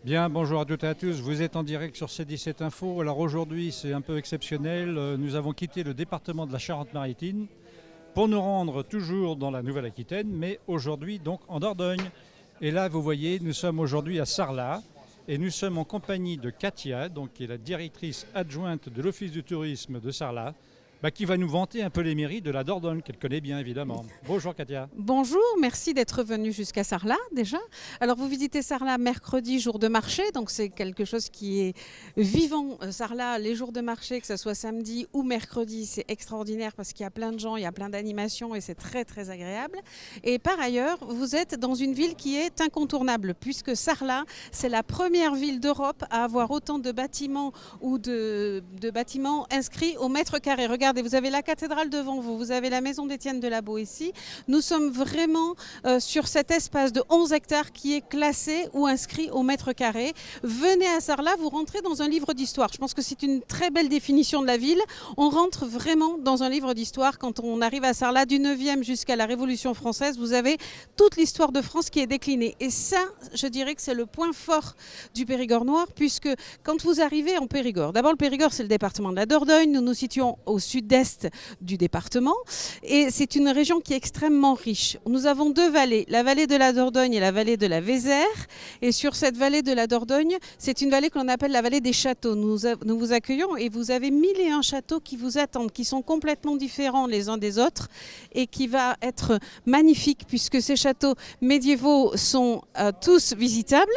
Bien, bonjour à toutes et à tous. Vous êtes en direct sur C17 Info. Alors aujourd'hui, c'est un peu exceptionnel. Nous avons quitté le département de la Charente-Maritime pour nous rendre toujours dans la Nouvelle-Aquitaine, mais aujourd'hui donc en Dordogne. Et là, vous voyez, nous sommes aujourd'hui à Sarlat et nous sommes en compagnie de Katia, donc, qui est la directrice adjointe de l'Office du tourisme de Sarlat, qui va nous vanter un peu les mérites de la Dordogne, qu'elle connaît bien évidemment. Bonjour Katia. Bonjour, merci d'être venu jusqu'à Sarlat déjà. Alors vous visitez Sarlat mercredi, jour de marché, donc c'est quelque chose qui est vivant. Sarlat, les jours de marché, que ce soit samedi ou mercredi, c'est extraordinaire parce qu'il y a plein de gens, il y a plein d'animations et c'est très très agréable. Et par ailleurs, vous êtes dans une ville qui est incontournable puisque Sarlat, c'est la première ville d'Europe à avoir autant de bâtiments ou de bâtiments inscrits au mètre carré. Regardez, vous avez la cathédrale devant vous, vous avez la maison d'Étienne de la Boétie. Nous sommes vraiment sur cet espace de 11 hectares qui est classé ou inscrit au mètre carré. Venez à Sarlat, vous rentrez dans un livre d'histoire. Je pense que c'est une très belle définition de la ville. On rentre vraiment dans un livre d'histoire. Quand on arrive à Sarlat, du 9e jusqu'à la Révolution française, vous avez toute l'histoire de France qui est déclinée. Et ça, je dirais que c'est le point fort du Périgord noir, puisque quand vous arrivez en Périgord, d'abord le Périgord, c'est le département de la Dordogne. Nous nous situons au sud-est du département. Et c'est une région qui est extrêmement riche. Nous avons deux vallées, la vallée de la Dordogne et la vallée de la Vézère. Et sur cette vallée de la Dordogne, c'est une vallée que l'on appelle la vallée des châteaux. Nous vous accueillons et vous avez 1001 châteaux qui vous attendent, qui sont complètement différents les uns des autres et qui va être magnifique puisque ces châteaux médiévaux sont tous visitables.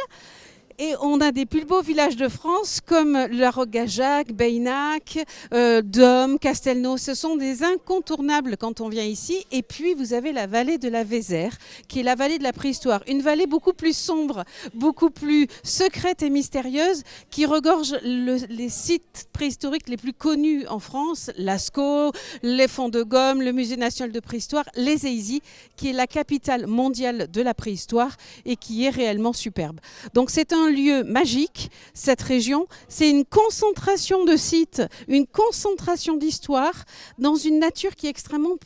Et on a des plus beaux villages de France comme La Roque-Gageac, Beynac, Dôme, Castelnau. Ce sont des incontournables quand on vient ici. Et puis vous avez la vallée de la Vézère, qui est la vallée de la préhistoire. Une vallée beaucoup plus sombre, beaucoup plus secrète et mystérieuse, qui regorge les sites préhistoriques les plus connus en France. Lascaux, les Fonds de Gomme, le Musée national de préhistoire, les EISI, qui est la capitale mondiale de la préhistoire et qui est réellement superbe. Donc c'est un lieu magique, cette région. C'est une concentration de sites, une concentration d'histoire dans une nature qui est extrêmement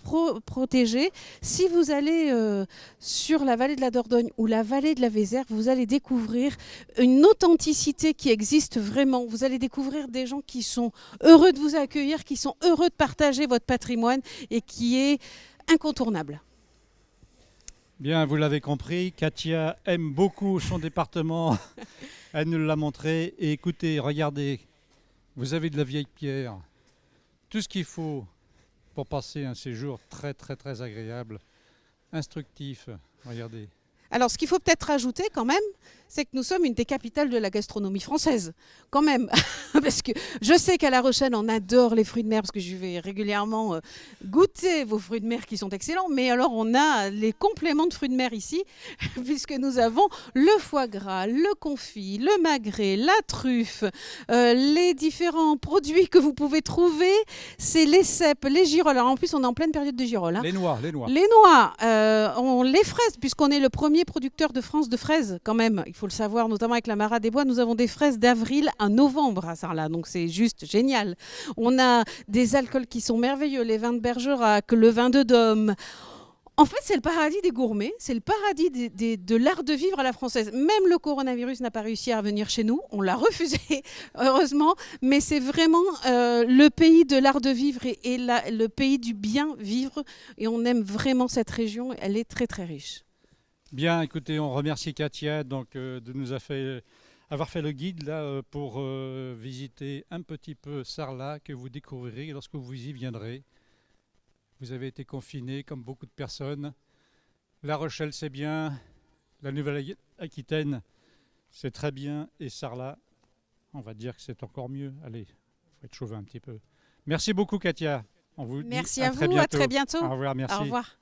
protégée. Si vous allez sur la vallée de la Dordogne ou la vallée de la Vézère, vous allez découvrir une authenticité qui existe vraiment. Vous allez découvrir des gens qui sont heureux de vous accueillir, qui sont heureux de partager votre patrimoine et qui est incontournable. Bien, vous l'avez compris, Katia aime beaucoup son département. Elle nous l'a montré. Et écoutez, regardez, vous avez de la vieille pierre. Tout ce qu'il faut pour passer un séjour très, très, très agréable, instructif. Regardez. Alors, ce qu'il faut peut-être rajouter quand même, c'est que nous sommes une des capitales de la gastronomie française, quand même. Parce que je sais qu'à La Rochelle, on adore les fruits de mer, parce que je vais régulièrement goûter vos fruits de mer qui sont excellents. Mais alors, on a les compléments de fruits de mer ici, puisque nous avons le foie gras, le confit, le magret, la truffe, les différents produits que vous pouvez trouver. C'est les cèpes, les girolles. Alors, en plus, on est en pleine période de girolles. Hein. Les noix. Les noix, les fraises, puisqu'on est le premier producteur de France de fraises, quand même. Il faut le savoir, notamment avec la Mara des Bois, nous avons des fraises d'avril à novembre à Sarlat, donc c'est juste génial. On a des alcools qui sont merveilleux, les vins de Bergerac, le vin de Dôme. En fait, c'est le paradis des gourmets, c'est le paradis de l'art de vivre à la française. Même le coronavirus n'a pas réussi à venir chez nous, on l'a refusé, heureusement, mais c'est vraiment le pays de l'art de vivre et le pays du bien vivre, et on aime vraiment cette région, elle est très très riche. Bien, écoutez, on remercie Katia de nous avoir fait le guide là, pour visiter un petit peu Sarlat, que vous découvrirez lorsque vous y viendrez. Vous avez été confinés comme beaucoup de personnes. La Rochelle, c'est bien. La Nouvelle-Aquitaine, c'est très bien. Et Sarlat, on va dire que c'est encore mieux. Allez, il faut être chauvin un petit peu. Merci beaucoup, Katia. On vous dit Merci à à très vous, bientôt. à très bientôt. Au revoir, merci. Au revoir.